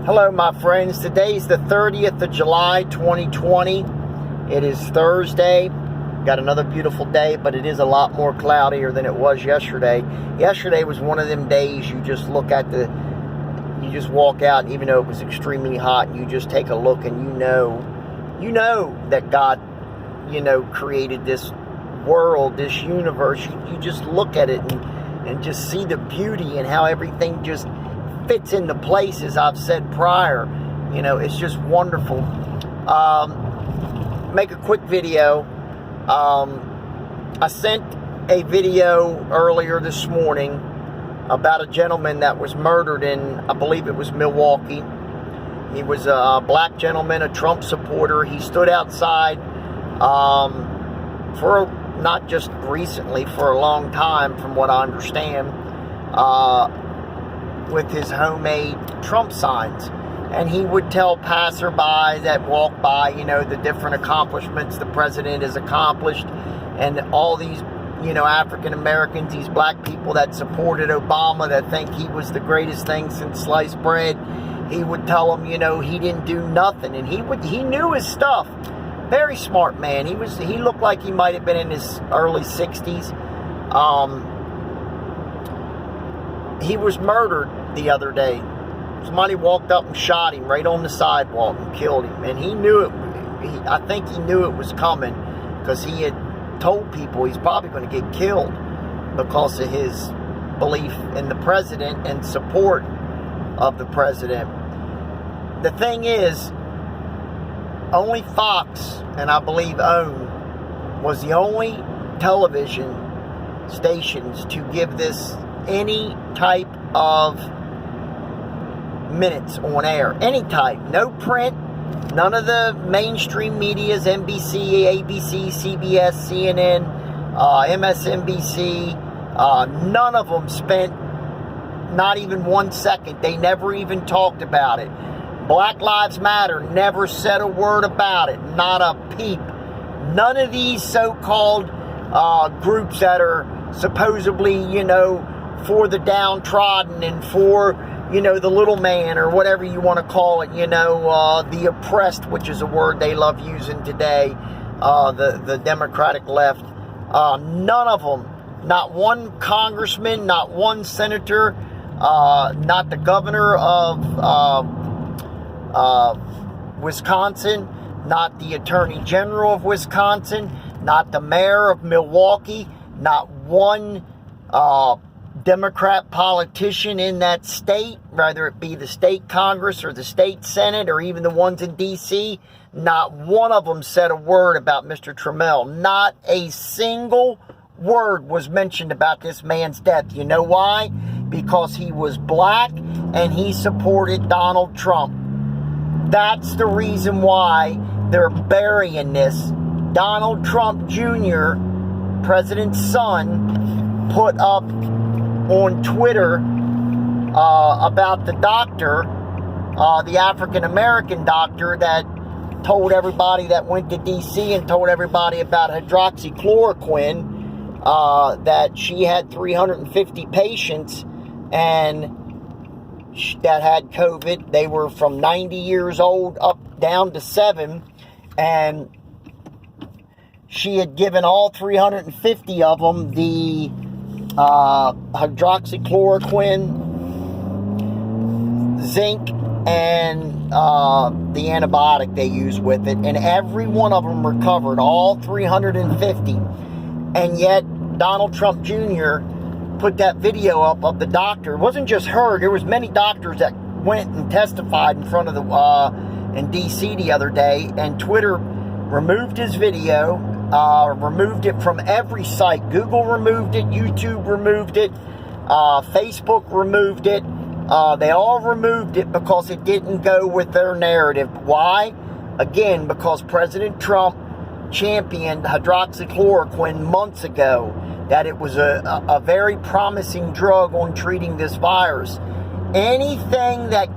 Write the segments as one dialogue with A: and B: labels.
A: Hello, my friends. Today's the 30th of July, 2020. It is Thursday. Got another beautiful day, but it is a lot more cloudier than it was yesterday. Yesterday was one of them days you just look at you just walk out, and even though it was extremely hot, you just take a look and you know that God, created this world, this universe. You just look at it and just see the beauty and how everything just fits into place, as I've said prior. It's just wonderful. Make a quick video. I sent a video earlier this morning about a gentleman that was murdered in, I believe it was Milwaukee. He was a black gentleman, a Trump supporter. He stood outside for not just recently, for a long time, from what I understand, with his homemade Trump signs. And he would tell passersby that walk by, the different accomplishments the president has accomplished, and all these, African Americans, these black people that supported Obama, that think he was the greatest thing since sliced bread. He would tell them, he didn't do nothing, and he knew his stuff. Very smart man. He looked like he might have been in his early 60s. He was murdered the other day. Somebody walked up and shot him right on the sidewalk and killed him. And he knew it. I think he knew it was coming, because he had told people he's probably going to get killed because of his belief in the president and support of the president. The thing is, only Fox, and I believe OWN, was the only television stations to give this any type of minutes on air. Any type. No print. None of the mainstream medias, NBC, ABC, CBS, CNN, MSNBC, none of them spent not even 1 second. They never even talked about it. Black Lives Matter never said a word about it. Not a peep. None of these so-called groups that are supposedly, for the downtrodden and for, the little man, or whatever you want to call it, the oppressed, which is a word they love using today, the Democratic left. None of them, not one congressman, not one senator, not the governor of Wisconsin, not the attorney general of Wisconsin, not the mayor of Milwaukee, not one Democrat politician in that state, whether it be the state Congress or the state Senate or even the ones in D.C., not one of them said a word about Mr. Trammell. Not a single word was mentioned about this man's death. You know why? Because he was black and he supported Donald Trump. That's the reason why they're burying this. Donald Trump Jr., president's son, put up on Twitter about the doctor, the African-American doctor that told everybody that went to D.C. and told everybody about hydroxychloroquine, that she had 350 patients and that had COVID. They were from 90 years old up down to 7, and she had given all 350 of them the hydroxychloroquine, zinc, and the antibiotic they use with it, and every one of them recovered, all 350. And yet Donald Trump Jr. put that video up of the doctor. It wasn't just her. There was many doctors that went and testified in front of the in D.C. the other day, and Twitter removed his video, removed it from every site. Google removed it, YouTube removed it, Facebook removed it. They all removed it because it didn't go with their narrative. Why? Again, because President Trump championed hydroxychloroquine months ago, that it was a very promising drug on treating this virus. Anything that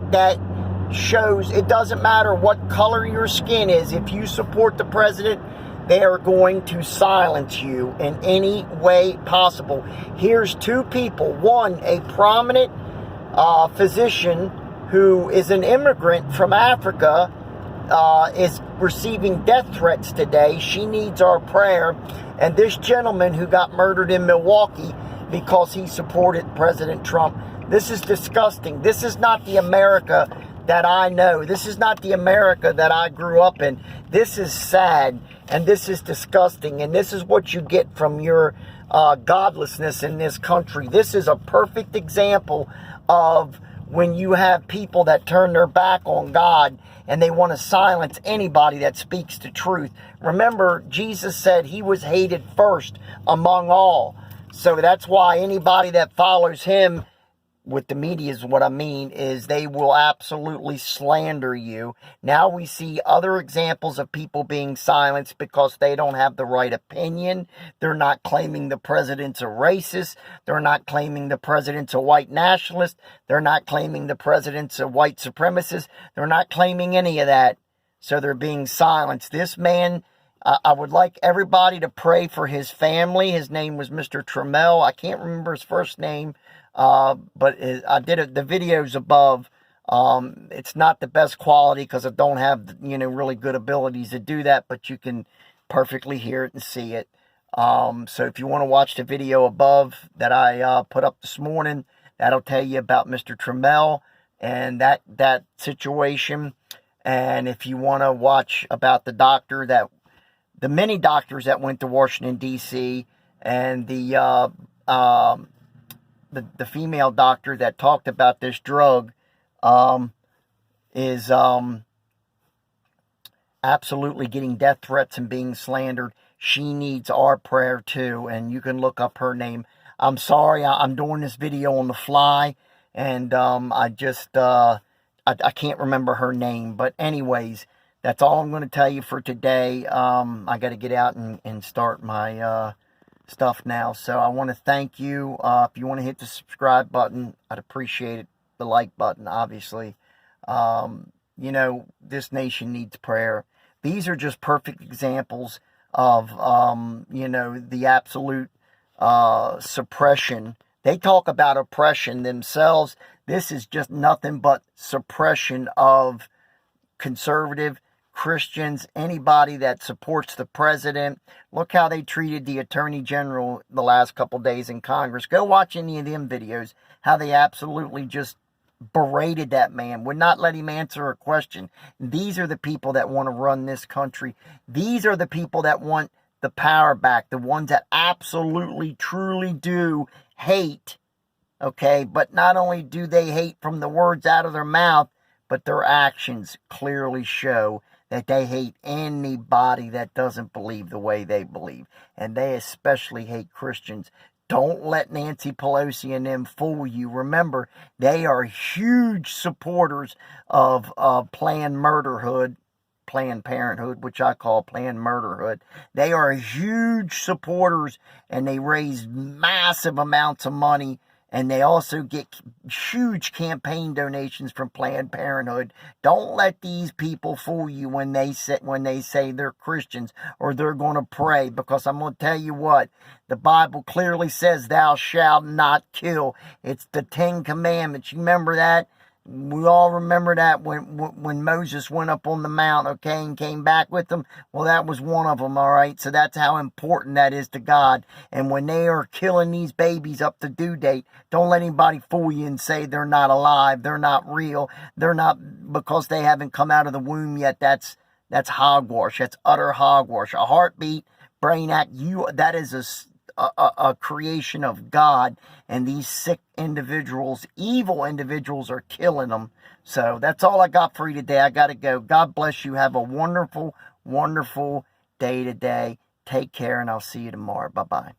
A: shows, it doesn't matter what color your skin is, if you support the president, they are going to silence you in any way possible. Here's two people. One, a prominent physician who is an immigrant from Africa, is receiving death threats today. She needs our prayer. And this gentleman who got murdered in Milwaukee because he supported President Trump. This is disgusting. This is not the America that I know. This is not the America that I grew up in. This is sad, and this is disgusting, and this is what you get from your godlessness in this country. This is a perfect example of when you have people that turn their back on God and they want to silence anybody that speaks the truth. Remember, Jesus said he was hated first among all. So that's why anybody that follows him, with the media is what I mean, is they will absolutely slander you. Now we see other examples of people being silenced because they don't have the right opinion. They're not claiming the president's a racist. They're not claiming the president's a white nationalist. They're not claiming the president's a white supremacist. They're not claiming any of that. So they're being silenced. This man, I would like everybody to pray for his family. His name was Mr. Trammell. I can't remember his first name. But I did it, the videos above. It's not the best quality because I don't have, really good abilities to do that, but you can perfectly hear it and see it. So if you want to watch the video above that I put up this morning, that'll tell you about Mr. Trammell and that situation. And if you want to watch about the many doctors that went to Washington, D.C., and the female doctor that talked about this drug is absolutely getting death threats and being slandered. She needs our prayer too, and you can look up her name. I'm sorry, I'm doing this video on the fly, and I can't remember her name. But anyways, that's all I'm going to tell you for today. I got to get out and start my stuff now. So I want to thank you. If you want to hit the subscribe button, I'd appreciate it. The like button, obviously. This nation needs prayer. These are just perfect examples of, the absolute suppression. They talk about oppression themselves. This is just nothing but suppression of conservative Christians, anybody that supports the president. Look how they treated the attorney general the last couple days in Congress. Go watch any of them videos, how they absolutely just berated that man, would not let him answer a question. These are the people that want to run this country. These are the people that want the power back, the ones that absolutely, truly do hate, okay? But not only do they hate from the words out of their mouth, but their actions clearly show that they hate anybody that doesn't believe the way they believe. And they especially hate Christians. Don't let Nancy Pelosi and them fool you. Remember, they are huge supporters of Planned Parenthood, which I call Planned Murderhood. They are huge supporters, and they raise massive amounts of money. And they also get huge campaign donations from Planned Parenthood. Don't let these people fool you when they say they're Christians or they're going to pray. Because I'm going to tell you what, the Bible clearly says, "Thou shalt not kill." It's the 10 Commandments. You remember that? We all remember that when Moses went up on the mount, okay, and came back with them. Well, that was one of them, all right? So that's how important that is to God. And when they are killing these babies up to due date, don't let anybody fool you and say they're not alive, they're not real, they're not, because they haven't come out of the womb yet. That's hogwash. That's utter hogwash. A heartbeat, brain act, that is a creation of God, and these sick individuals, evil individuals, are killing them. So that's all I got for you today. I got to go. God bless you. Have a wonderful, wonderful day today. Take care, and I'll see you tomorrow. Bye-bye.